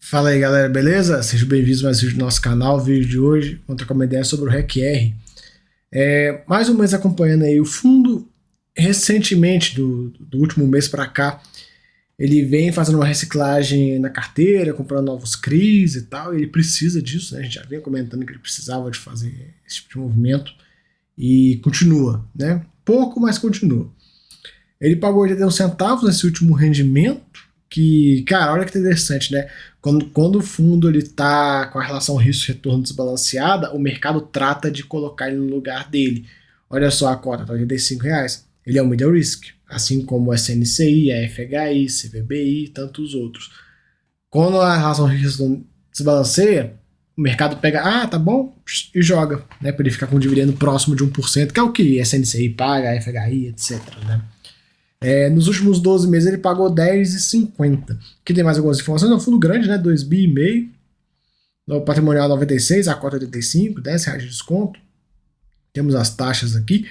Fala aí galera, beleza? Sejam bem-vindos a mais um vídeo do nosso canal. O vídeo de hoje, vamos trocar uma ideia sobre o REC-R. Mais ou menos acompanhando aí o fundo, recentemente, do último mês para cá, ele vem fazendo uma reciclagem na carteira, comprando novos CRIs e tal, e ele precisa disso, né? A gente já vinha comentando que ele precisava de fazer esse tipo de movimento, e continua, né? Pouco, mas continua. Ele pagou 81 centavos nesse último rendimento, que, cara, olha que interessante, né? Quando o fundo ele tá com a relação risco-retorno desbalanceada, o mercado trata de colocar ele no lugar dele. Olha só a cota, tá R$85. Ele é um middle risk, assim como o SNCI, a FHI, CVBI e tantos outros. Quando a relação risco-retorno desbalanceia, o mercado pega, tá bom, e joga, né? Para ele ficar com um dividendo próximo de 1%, que é o que SNCI paga, a FHI, etc, né? Nos últimos 12 meses ele pagou R$10,50. Aqui tem mais algumas informações. É um fundo grande, né? 2,5 bi. No patrimonial 96, a cota 85, R$10 de desconto. Temos as taxas aqui.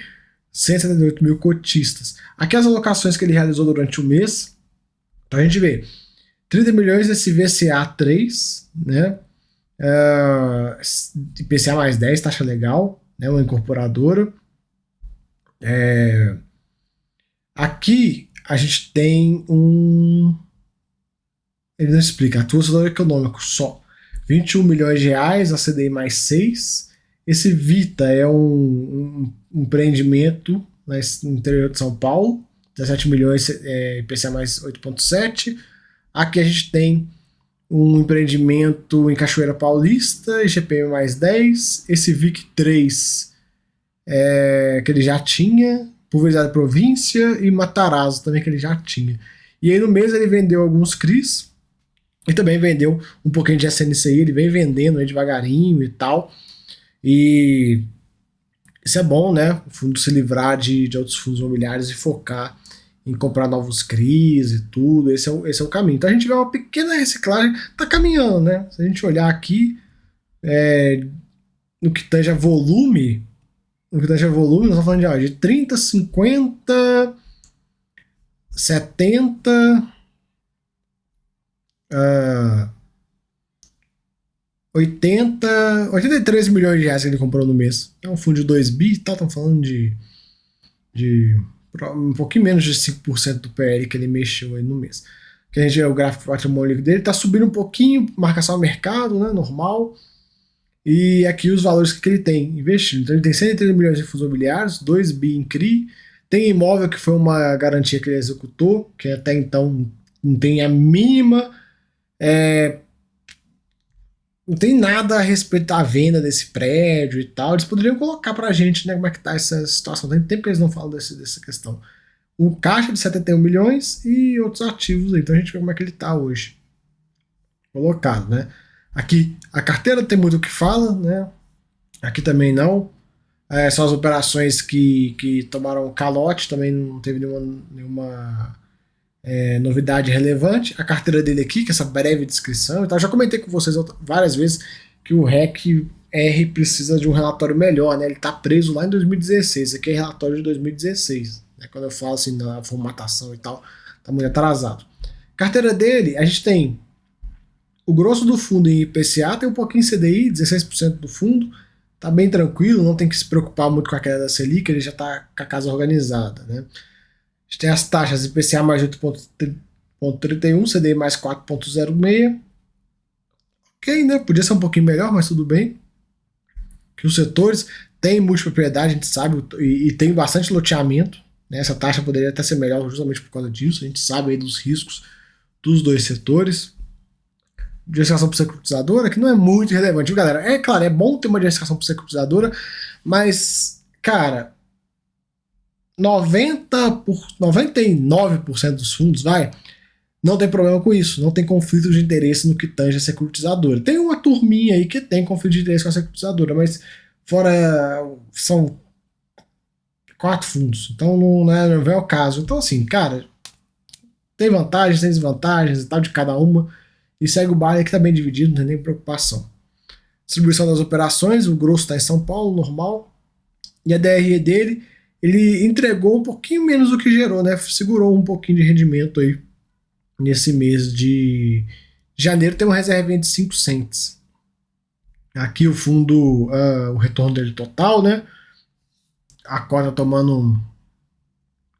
178 mil cotistas. Aqui as alocações que ele realizou durante o mês. Então a gente vê 30 milhões desse VCA3, né? IPCA mais 10, taxa legal, né? Uma incorporadora. Aqui a gente tem ele não explica, atuação econômico só. 21 milhões de reais, a CDI mais 6. Esse Vita é um empreendimento no interior de São Paulo. 17 milhões, IPCA mais 8,7. Aqui a gente tem um empreendimento em Cachoeira Paulista, IGPM mais 10. Esse VIC 3 que ele já tinha. Pulverizada Província e Matarazzo também, que ele já tinha. E aí no mês ele vendeu alguns CRIs e também vendeu um pouquinho de SNCI, ele vem vendendo aí devagarinho e tal. E isso é bom, né? O fundo se livrar de outros fundos imobiliários e focar em comprar novos CRIs e tudo. Esse é o caminho. Então a gente vê uma pequena reciclagem, tá caminhando, né? Se a gente olhar aqui, no que tange a volume, nós estamos falando de 30, 50, 70, 80, 83 milhões de reais que ele comprou no mês. É um fundo de 2 bi, tá? Estamos falando de um pouquinho menos de 5% do PL que ele mexeu aí no mês. Que a gente vê o gráfico patrimônio dele, tá subindo um pouquinho, marcação ao mercado, né? Normal. E aqui os valores que ele tem investido. Então ele tem 130 milhões de fundos imobiliários, 2 bi em CRI, tem imóvel que foi uma garantia que ele executou, que até então não tem a mínima, não tem nada a respeito da venda desse prédio e tal. Eles poderiam colocar pra gente, né, como é que tá essa situação. Tem tempo que eles não falam dessa questão. Um caixa de 71 milhões e outros ativos aí. Então a gente vê como é que ele tá hoje. Colocado, né? Aqui a carteira tem muito o que fala, né? Aqui também não. São as operações que tomaram calote, também não teve nenhuma novidade relevante. A carteira dele aqui, que é essa breve descrição. Então, eu já comentei com vocês várias vezes que o REC-R precisa de um relatório melhor, né? Ele está preso lá em 2016. Esse aqui é relatório de 2016. Né? Quando eu falo assim na formatação e tal, tá muito atrasado. Carteira dele, a gente tem o grosso do fundo em IPCA, tem um pouquinho em CDI, 16% do fundo, tá bem tranquilo, não tem que se preocupar muito com a queda da Selic, ele já tá com a casa organizada, né? A gente tem as taxas IPCA mais 8,31, CDI mais 4,06. Ok, né? Podia ser um pouquinho melhor, mas tudo bem. Que os setores têm multipropriedade, a gente sabe, e tem bastante loteamento, né? Essa taxa poderia até ser melhor justamente por causa disso, a gente sabe aí dos riscos dos dois setores. Diversificação por securitizadora, que não é muito relevante, viu, galera? É claro, é bom ter uma diversificação por securitizadora, mas, cara, 99% dos fundos, não tem problema com isso, não tem conflito de interesse no que tange a securitizadora. Tem uma turminha aí que tem conflito de interesse com a securitizadora, mas fora são 4 fundos, então não é o caso. Então, assim, cara, tem vantagens, tem desvantagens e tal de cada uma. E segue o baile que está bem dividido, não tem nem preocupação. Distribuição das operações, o grosso está em São Paulo, normal. E a DRE dele, ele entregou um pouquinho menos do que gerou, né? Segurou um pouquinho de rendimento aí nesse mês de Janeiro tem uma reservinha de 5 cents. Aqui o fundo, o retorno dele total, né? A cota tomando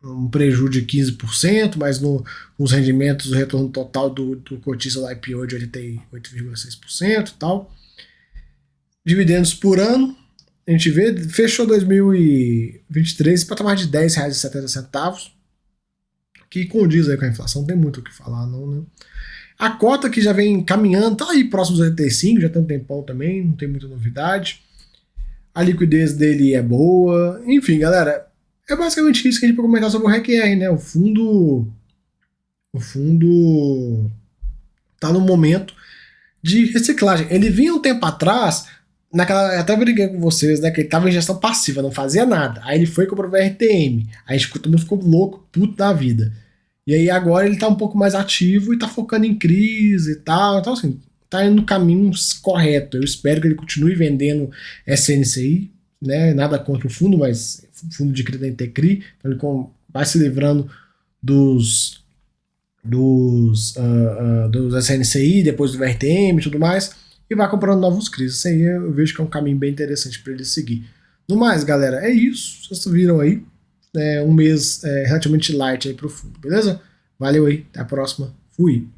um prejuízo de 15%, mas nos rendimentos o retorno total do cotista do IPO é de 88,6% e tal. Dividendos por ano, a gente vê, fechou 2023 para tomar de R$10,70, que condiz aí com a inflação, não tem muito o que falar não, né? A cota que já vem caminhando, tá aí próximo dos 85, já tem um tempão também, não tem muita novidade. A liquidez dele é boa. Enfim, galera, é basicamente isso que a gente pode comentar sobre o RECR, né? O fundo tá no momento de reciclagem. Ele vinha um tempo atrás, até briguei com vocês, né? Que ele tava em gestão passiva, não fazia nada. Aí ele foi e comprou o VRTM. Aí todo mundo ficou louco, puto da vida. E aí agora ele tá um pouco mais ativo e tá focando em crise e tal. Então, assim, tá indo no caminho correto. Eu espero que ele continue vendendo SNCI, né? Nada contra o fundo, mas o fundo de CRI da Intecri. Então ele vai se livrando dos SNCI, depois do VRTM e tudo mais, e vai comprando novos CRIs. Isso aí eu vejo que é um caminho bem interessante para ele seguir. No mais, galera, é isso. Vocês viram aí. Um mês relativamente light aí pro fundo, beleza? Valeu aí, até a próxima. Fui.